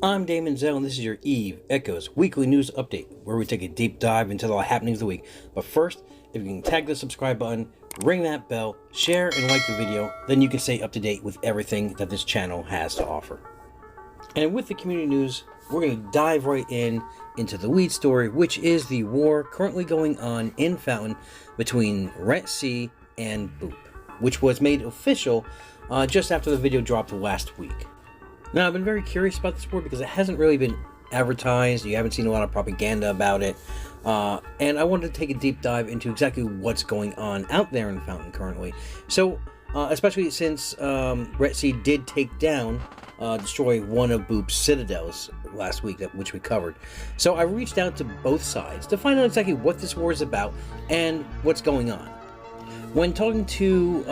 I'm Daemonxel, and this is your Eve Echoes weekly news update, where we take a deep dive into the happenings of the week. But first, if you can tag the subscribe button, ring that bell, share and like the video, then you can stay up to date with everything that this channel has to offer. And with the community news, we're going to dive right into the lead story, which is the war currently going on in Fountain between RETC and BOOP, which was made official just after the video dropped last week. Now, I've been very curious about this war because it hasn't really been advertised. You haven't seen a lot of propaganda about it. And I wanted to take a deep dive into exactly what's going on out there in Fountain currently. So, especially since RETC did take down, destroy one of BOOP's citadels last week, which we covered. So I reached out to both sides to find out exactly what this war is about and what's going on. When talking to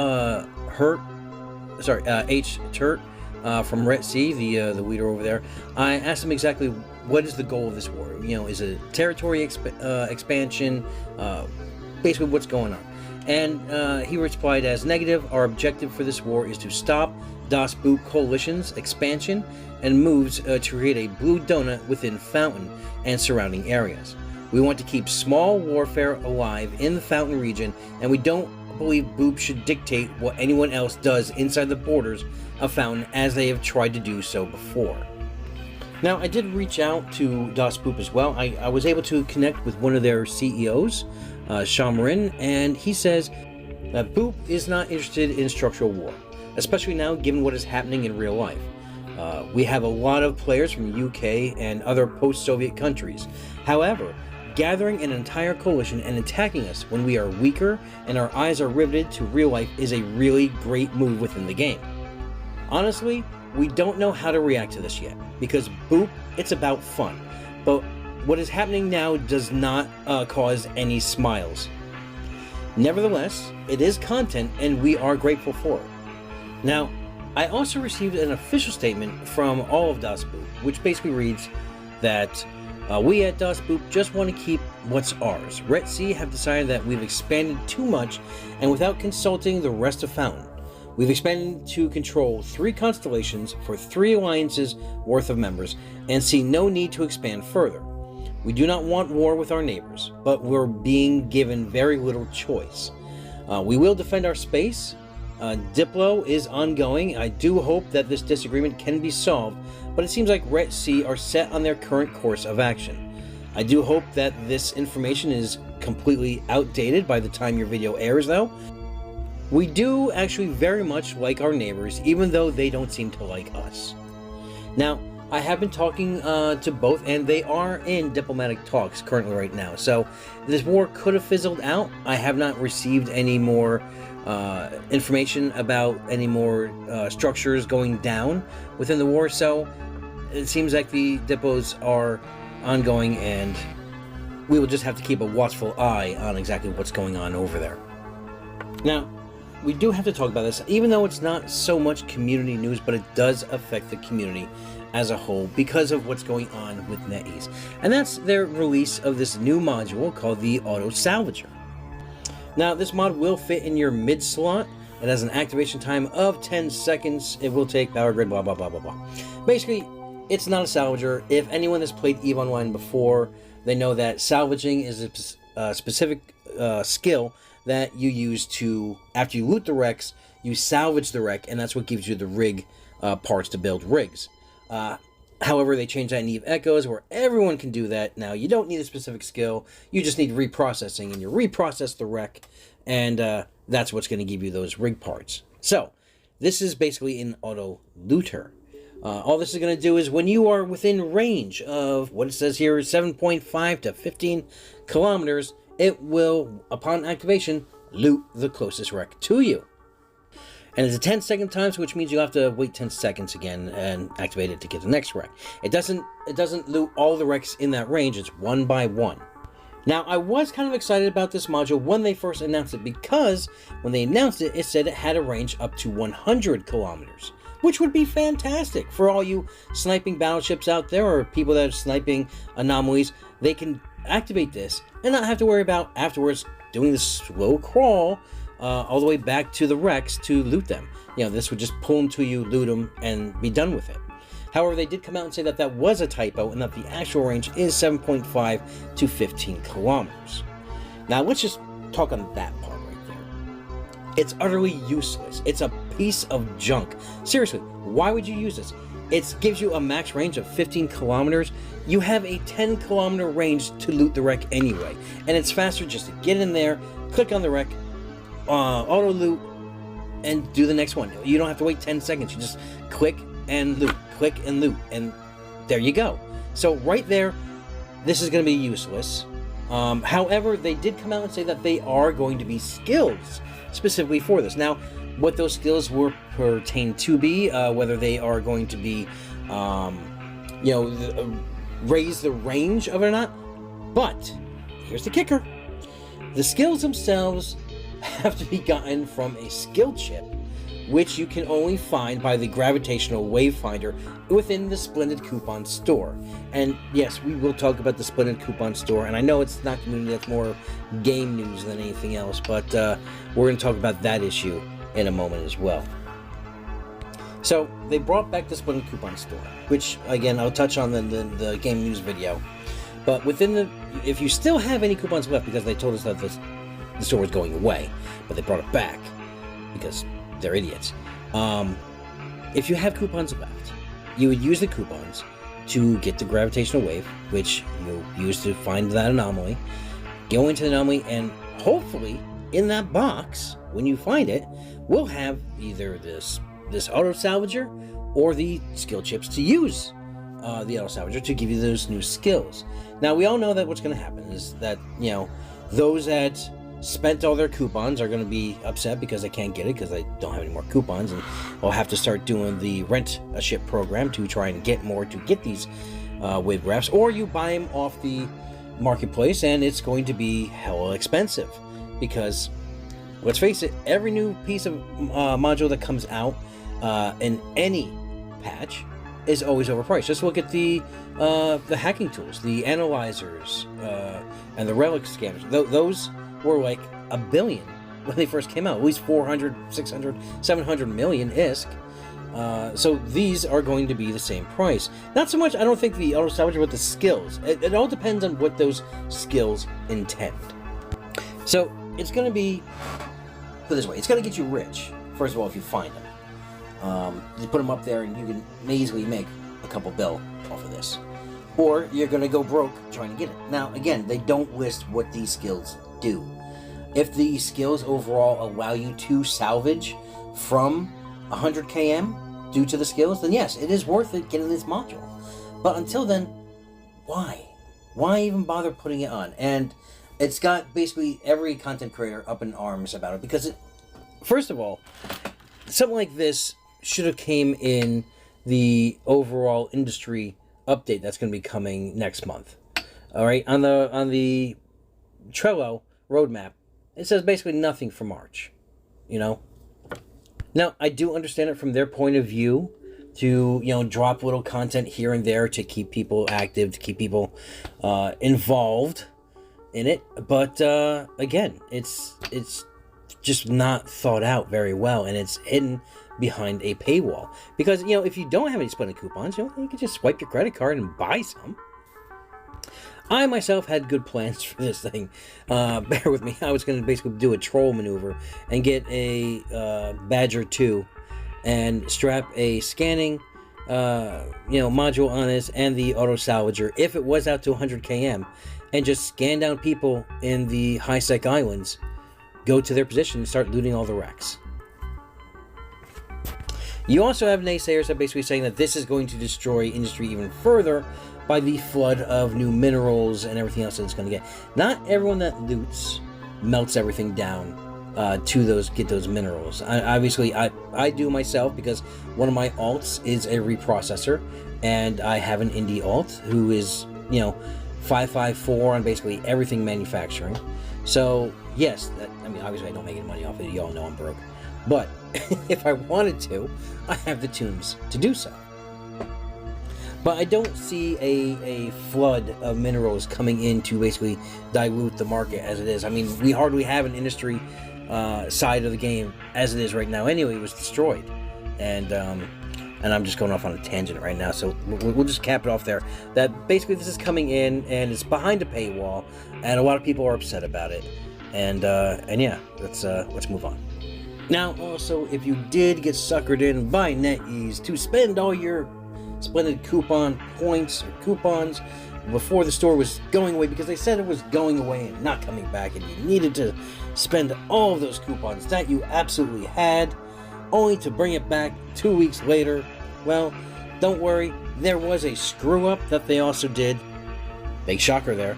H. Turt, from RETC, the leader over there, I asked him exactly what is the goal of this war. You know, is it territory expansion? Basically, what's going on? And he replied as negative. Our objective for this war is to stop DAS BOOP coalition's expansion and moves to create a blue donut within Fountain and surrounding areas. We want to keep small warfare alive in the Fountain region, and we don't believe BOOP should dictate what anyone else does inside the borders of Fountain, as they have tried to do so before. Now, I did reach out to DAS BOOP as well. I was able to connect with one of their CEOs, Shamarin, and he says that BOOP is not interested in structural war, especially now given what is happening in real life. We have a lot of players from the UK and other post-Soviet countries. However, gathering an entire coalition and attacking us when we are weaker and our eyes are riveted to real life is a really great move within the game. Honestly, we don't know how to react to this yet, because BOOP, it's about fun, but what is happening now does not cause any smiles. Nevertheless, it is content and we are grateful for it. Now, I also received an official statement from all of DAS BOOP, which basically reads that we at DAS BOOP just want to keep what's ours. RETC have decided that we've expanded too much and without consulting the rest of Fountain. We've expanded to control 3 constellations for 3 alliances worth of members and see no need to expand further. We do not want war with our neighbors, but we're being given very little choice. We will defend our space. Diplo is ongoing. I do hope that this disagreement can be solved, but it seems like RETC are set on their current course of action. I do hope that this information is completely outdated by the time your video airs, though. We do actually very much like our neighbors, even though they don't seem to like us. Now, I have been talking to both, and they are in diplomatic talks currently right now. So this war could have fizzled out. I have not received any more information about any more structures going down within the war. So it seems like the dippos are ongoing, and we will just have to keep a watchful eye on exactly what's going on over there. Now, we do have to talk about this, even though it's not so much community news, but it does affect the community as a whole because of what's going on with NetEase. And that's their release of this new module called the Autosalvager. Now, this mod will fit in your mid slot. It has an activation time of 10 seconds. It will take power grid, blah, blah, blah, blah, blah. Basically, it's not a salvager. If anyone has played EVE Online before, they know that salvaging is a specific skill that you use to, after you loot the wrecks, you salvage the wreck, and that's what gives you the rig parts to build rigs. However, they changed that in EVE Echoes, where everyone can do that. Now, you don't need a specific skill, you just need reprocessing, and you reprocess the wreck, and that's what's going to give you those rig parts. So, this is basically an auto looter. All this is going to do is when you are within range of what it says here is 7.5 to 15 kilometers, it will, upon activation, loot the closest wreck to you. And it's a 10-second time, which means you have to wait 10 seconds again and activate it to get the next wreck. It doesn't loot all the wrecks in that range, it's one by one. Now, I was kind of excited about this module when they first announced it, because when they announced it, it said it had a range up to 100 kilometers, which would be fantastic for all you sniping battleships out there, or people that are sniping anomalies. They can activate this and not have to worry about afterwards doing the slow crawl all the way back to the wrecks to loot them. You know, this would just pull them to you, loot them, and be done with it. However, they did come out and say that that was a typo and that the actual range is 7.5 to 15 kilometers. Now, let's just talk on that part right there. It's utterly useless. It's a piece of junk. Seriously, why would you use this? It gives you a max range of 15 kilometers. You have a 10 kilometer range to loot the wreck anyway. And it's faster just to get in there, click on the wreck, auto loot, and do the next one. You don't have to wait 10 seconds. You just click and loot, click and loot, and there you go. So right there, this is going to be useless. However, they did come out and say that they are going to be skills specifically for this. Now, what those skills will pertain to be, whether they are going to be, raise the range of it or not. But here's the kicker: the skills themselves have to be gotten from a skill chip, which you can only find by the gravitational wave finder within the Splendid Coupon store. And yes, we will talk about the Splendid Coupon store, and I know it's not community, that's more game news than anything else, but we're going to talk about that issue in a moment as well. So they brought back the Splendid Coupon store, which again I'll touch on the game news video. But within the, if you still have any coupons left, because they told us that the store was going away, but they brought it back because they're idiots. If you have coupons left, you would use the coupons to get the gravitational wave, which you'll use to find that anomaly. Go into the anomaly, and hopefully in that box, when you find it, we'll have either this Autosalvager or the skill chips to use the Autosalvager to give you those new skills. Now, we all know that what's going to happen is that, those that spent all their coupons are going to be upset because they can't get it because they don't have any more coupons, and will have to start doing the rent a ship program to try and get more to get these wave graphs, or you buy them off the marketplace, and it's going to be hella expensive because, let's face it, every new piece of module that comes out in any patch is always overpriced. Just look at the hacking tools, the analyzers, and the relic scanners. Those were like $1 billion when they first came out, at least 400, 600, 700 million ISK. So these are going to be the same price. Not so much, I don't think, the Autosalvager, but the skills. It all depends on what those skills intend. So it's going to be, put it this way, it's going to get you rich, first of all, if you find them. You put them up there and you can easily make a couple bill off of this. Or you're going to go broke trying to get it. Now, again, they don't list what these skills do. If the skills overall allow you to salvage from 100 km due to the skills, then yes, it is worth it getting this module. But until then, why? Why even bother putting it on? And it's got basically every content creator up in arms about it, because first of all, something like this should have came in the overall industry update that's going to be coming next month. All right, on the Trello roadmap, it says basically nothing for March. Now, I do understand it from their point of view to drop little content here and there to keep people active, to keep people involved in it. But again, it's just not thought out very well, and it's hidden behind a paywall. Because if you don't have any Splendid coupons, you can just swipe your credit card and buy some. I myself had good plans for this thing. Bear with me. I was going to basically do a troll maneuver and get a Badger 2 and strap a scanning module on this and the Autosalvager if it was out to 100 km, and just scan down people in the high-sec islands, go to their position, and start looting all the wrecks. You also have naysayers that basically saying that this is going to destroy industry even further by the flood of new minerals and everything else that it's going to get. Not everyone that loots melts everything down to get those minerals. Obviously, I do myself, because one of my alts is a reprocessor, and I have an indie alt who is 554 on basically everything manufacturing. So yes, obviously I don't make any money off it. You all know I'm broke. But if I wanted to, I have the tunes to do so. But I don't see a flood of minerals coming in to basically dilute the market as it is. We hardly have an industry side of the game as it is right now. Anyway, it was destroyed. And and I'm just going off on a tangent right now, so we'll just cap it off there. That basically this is coming in, and it's behind a paywall, and a lot of people are upset about it. And yeah, let's move on. Now, also, if you did get suckered in by NetEase to spend all your splendid coupon points or coupons before the store was going away, because they said it was going away and not coming back, and you needed to spend all of those coupons that you absolutely had, only to bring it back 2 weeks later, well, don't worry, there was a screw-up that they also did, big shocker there,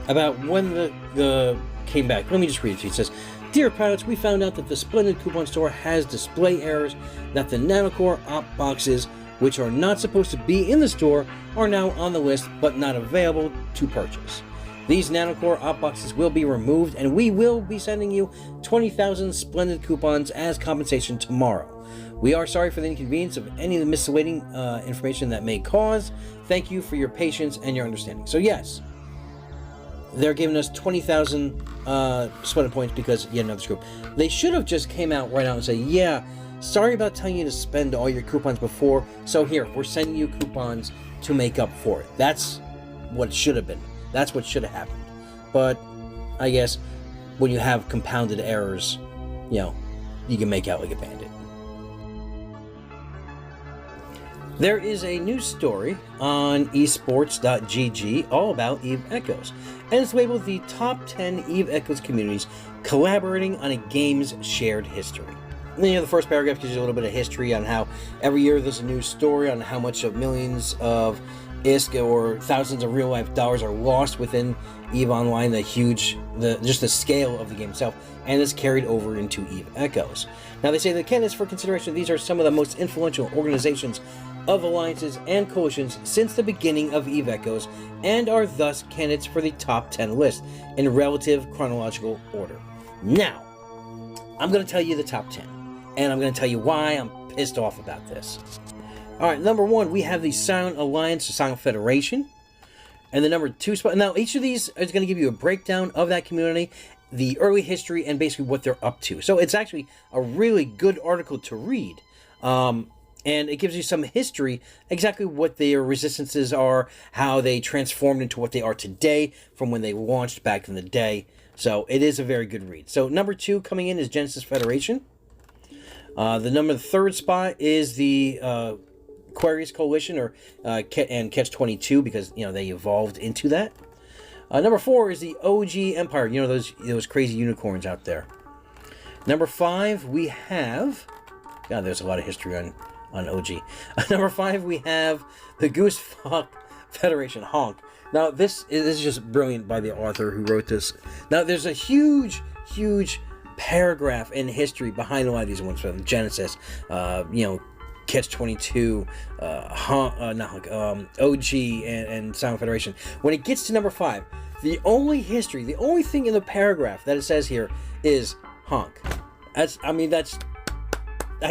about when the came back. Let me just read it to you. It says, "Dear pilots, we found out that the Splendid Coupon Store has display errors, that the Nanocore op boxes, which are not supposed to be in the store, are now on the list but not available to purchase. These Nanocore op boxes will be removed, and we will be sending you 20,000 Splendid coupons as compensation tomorrow. We are sorry for the inconvenience of any of the misleading information that may cause. Thank you for your patience and your understanding." So yes, they're giving us 20,000 Splendid points because yet another screw. They should have just came out right out and said, yeah, sorry about telling you to spend all your coupons before, so here, we're sending you coupons to make up for it. That's what it should have been. That's what should have happened. But I guess when you have compounded errors, you know, you can make out like a bandit. There is a news story on esports.gg all about Eve Echoes, and it's labeled the top 10 Eve Echoes communities collaborating on a game's shared history. And, you know, the first paragraph gives you a little bit of history on how every year there's a news story on how much of millions of ISK or thousands of real-life dollars are lost within EVE Online, just the scale of the game itself, and it's carried over into EVE Echoes. Now, they say the candidates for consideration, these are some of the most influential organizations of alliances and coalitions since the beginning of EVE Echoes, and are thus candidates for the top 10 list in relative chronological order. Now, I'm going to tell you the top 10, and I'm going to tell you why I'm pissed off about this. Alright, number 1, we have the Silent Alliance, the Silent Federation. And the number 2 spot, now each of these is going to give you a breakdown of that community, the early history, and basically what they're up to. So it's actually a really good article to read. And it gives you some history, exactly what their resistances are, how they transformed into what they are today from when they launched back in the day. So it is a very good read. So number 2 coming in is Genesis Federation. The 3rd spot is the Aquarius Coalition, or and Catch-22, because, you know, they evolved into that. Number 4 is the OG Empire. You know, those crazy unicorns out there. Number 5, we have... God, there's a lot of history on OG. Number 5, we have the Goose Fuck Federation, Honk. Now, this is just brilliant by the author who wrote this. Now, there's a huge paragraph in history behind a lot of these ones from Genesis, you know, Catch-22, OG, and Silent Federation. When it gets to number 5, the only thing in the paragraph that it says here is Honk. That's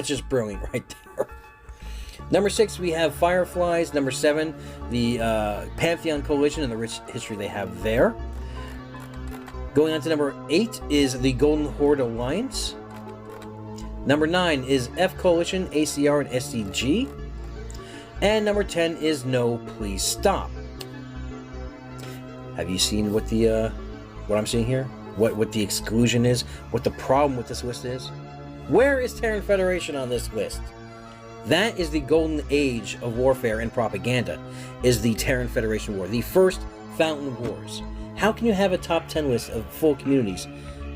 just brilliant right there. Number 6, we have Fireflies. Number 7, the Pantheon Coalition and the rich history they have there. Going on to number 8 is the Golden Horde Alliance. Number 9 is F Coalition, ACR, and SCG. And number 10 is No Please Stop. Have you seen what I'm seeing here? What the exclusion is? What the problem with this list is? Where is Terran Federation on this list? That is the golden age of warfare and propaganda, is the Terran Federation War, the first Fountain Wars. How can you have a top 10 list of full communities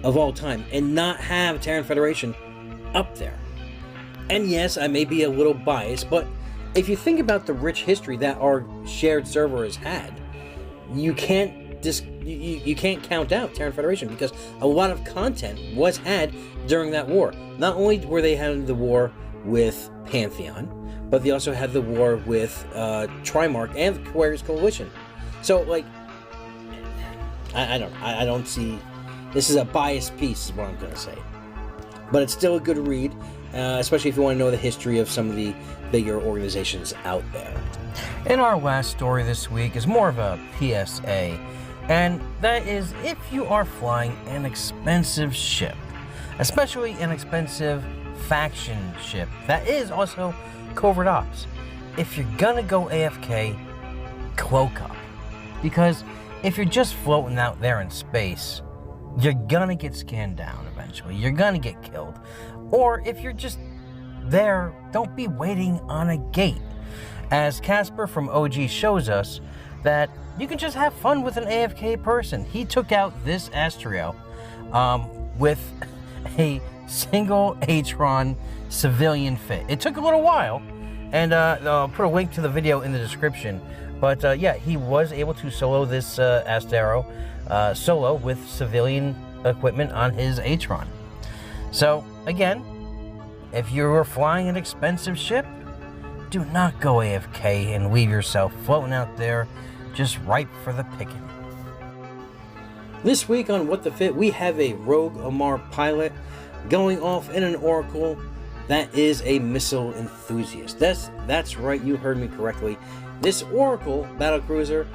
of all time and not have Terran Federation up there? And yes, I may be a little biased, but if you think about the rich history that our shared server has had, you can't count out Terran Federation, because a lot of content was had during that war. Not only were they having the war with Pantheon, but they also had the war with Trimarch and the Aquarius Coalition. So, like, I don't see... This is a biased piece, is what I'm going to say. But it's still a good read, especially if you want to know the history of some of the bigger organizations out there. And our last story this week is more of a PSA, and that is if you are flying an expensive ship, especially an expensive faction ship that is also covert ops. If you're gonna go AFK, cloak up. Because if you're just floating out there in space, you're gonna get scanned down eventually. You're gonna get killed. Or if you're just there, don't be waiting on a gate. As Casper from OG shows us that you can just have fun with an AFK person. He took out this Astero with a single Atron civilian fit. It took a little while, and I'll put a link to the video in the description. But yeah, he was able to solo this Astero solo with civilian equipment on his Atron. So again, if you're flying an expensive ship, do not go AFK and leave yourself floating out there just ripe for the picking. This week on What the Fit, we have a Rogue Omar pilot going off in an Oracle that is a missile enthusiast. That's right, you heard me correctly. This Oracle battlecruiser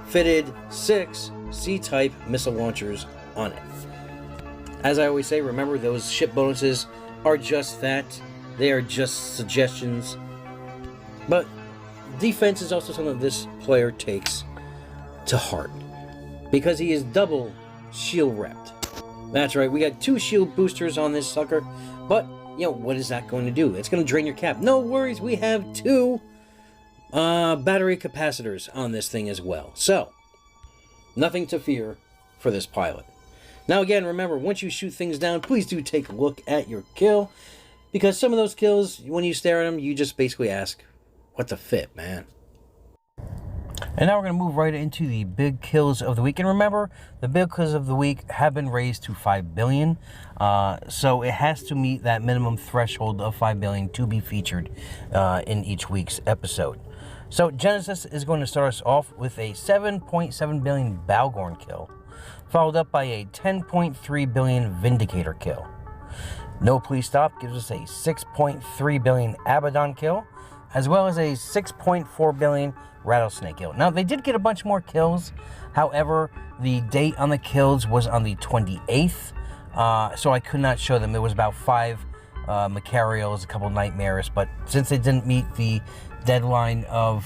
fitted 6 C-type missile launchers on it. As I always say, remember, those ship bonuses are just that. They are just suggestions. But defense is also something this player takes to heart, because he is double shield repped. That's right, we got 2 shield boosters on this sucker, but you know, what is that going to do? It's going to drain your cap. No worries, we have 2 battery capacitors on this thing as well. So, nothing to fear for this pilot. Now again, remember, once you shoot things down, please do take a look at your kill, because some of those kills, when you stare at them, you just basically ask, what the fit, man? And now we're going to move right into the big kills of the week. And remember, the big kills of the week have been raised to 5 billion. So it has to meet that minimum threshold of 5 billion to be featured in each week's episode. So Genesis is going to start us off with a 7.7 billion Balgorn kill, followed up by a 10.3 billion Vindicator kill. No Please Stop gives us a 6.3 billion Abaddon kill, as well as a 6.4 billion Rattlesnake kill. Now, they did get a bunch more kills. However, the date on the kills was on the 28th, so I could not show them. There was about 5 Macarials, a couple Nightmares, but since they didn't meet the deadline of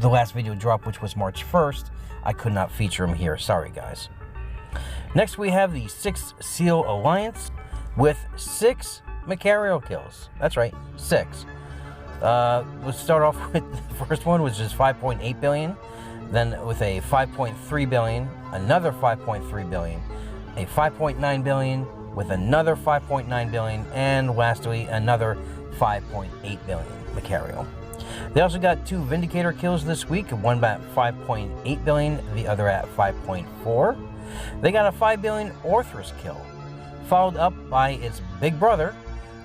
the last video drop, which was March 1st, I could not feature them here. Sorry, guys. Next, we have the 6 Seal Alliance with 6 Macarial kills. That's right, 6. Let's start off with the first one, which is 5.8 billion, then with a 5.3 billion, another 5.3 billion, a 5.9 billion, with another 5.9 billion, and lastly, another 5.8 billion Macarial. They also got 2 Vindicator kills this week, one at 5.8 billion, the other at 5.4. They got a 5 billion Orthrus kill, followed up by its big brother,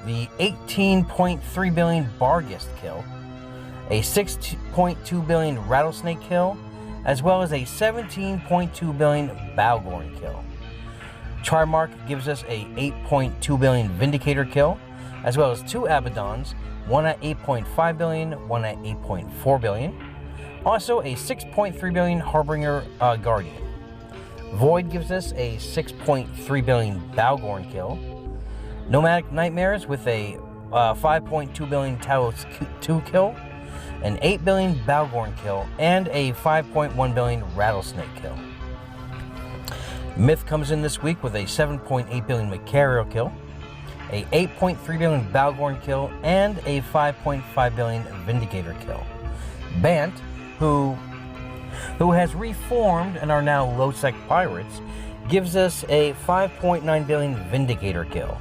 the 18.3 billion Barghest kill, a 6.2 billion Rattlesnake kill, as well as a 17.2 billion Balgorn kill. Trimark gives us a 8.2 billion Vindicator kill, as well as 2 Abaddons, one at 8.5 billion, one at 8.4 billion. Also a 6.3 billion Harbinger Guardian. Void gives us a 6.3 billion Balgorn kill. Nomadic Nightmares with a 5.2 billion Talos 2 kill, an 8 billion Balgorn kill, and a 5.1 billion Rattlesnake kill. Myth comes in this week with a 7.8 billion Macarial kill, a 8.3 billion Balgorn kill, and a 5.5 billion Vindicator kill. Bant, who has reformed and are now low-sec pirates, gives us a 5.9 billion Vindicator kill.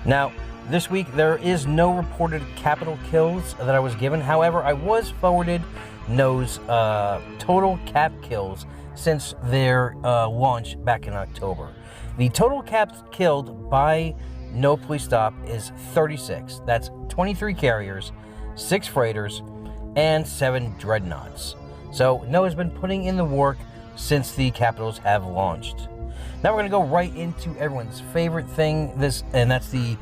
Now, this week there is no reported capital kills that I was given. However, I was forwarded those total cap kills since their launch back in October. The total caps killed by No Please Stop is 36. That's 23 carriers, 6 freighters, and 7 dreadnoughts. So No has been putting in the work since the capitals have launched. Now we're going to go right into everyone's favorite thing, and that's the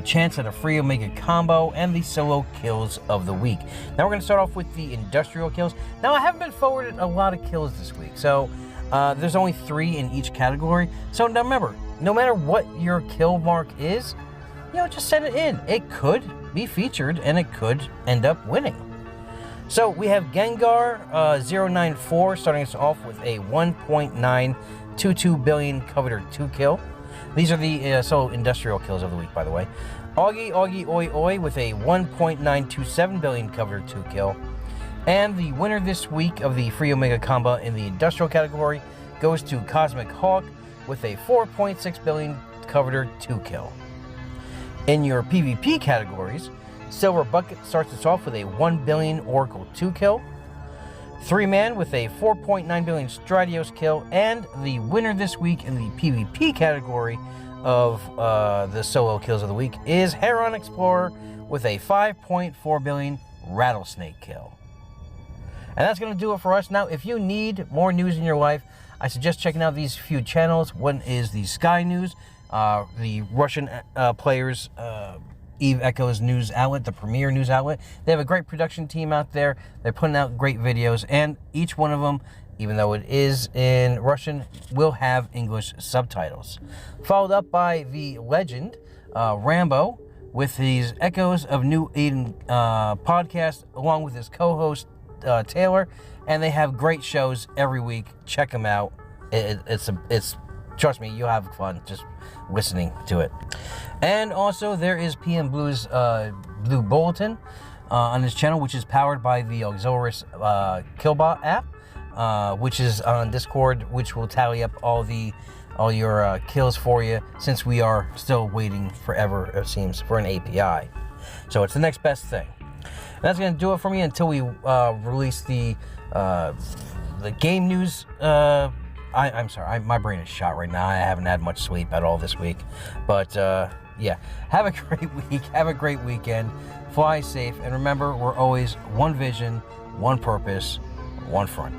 chance at a free Omega combo and the solo kills of the week. Now we're going to start off with the industrial kills. Now I haven't been forwarded a lot of kills this week, so there's only 3 in each category. So now remember, no matter what your kill mark is, just send it in. It could be featured and it could end up winning. So we have Gengar 094 starting us off with a 1.922 billion coveted 2 kill. These are the solo industrial kills of the week, by the way. Augie Oi Oi with a 1.927 billion coveted 2 kill. And the winner this week of the free Omega combo in the industrial category goes to Cosmic Hawk with a 4.6 billion coveted 2 kill. In your PvP categories, Silver Bucket starts us off with a 1 billion Oracle 2 kill. 3-Man with a 4.9 billion Stradios kill. And the winner this week in the PvP category of the solo kills of the week is Heron Explorer with a 5.4 billion Rattlesnake kill. And that's going to do it for us. Now, if you need more news in your life, I suggest checking out these few channels. One is the Sky News, the Russian players' Eve Echo's news outlet, the premier news outlet. They have a great production team out there. They're putting out great videos, and each one of them, even though it is in Russian, will have English subtitles. Followed up by the legend, Rambo, with his Echoes of New Eden podcast, along with his co-host, Taylor, and they have great shows every week. Check them out. It's trust me, you'll have fun just listening to it. And also there is PM Blue's Blue Bulletin on his channel, which is powered by the Auxilius Killbot app, which is on Discord, which will tally up all your kills for you, since we are still waiting forever, it seems, for an API. So it's the next best thing. And that's going to do it for me until we release the game news. I'm sorry, my brain is shot right now. I haven't had much sleep at all this week. But yeah, have a great week. Have a great weekend. Fly safe. And remember, we're always one vision, one purpose, one front.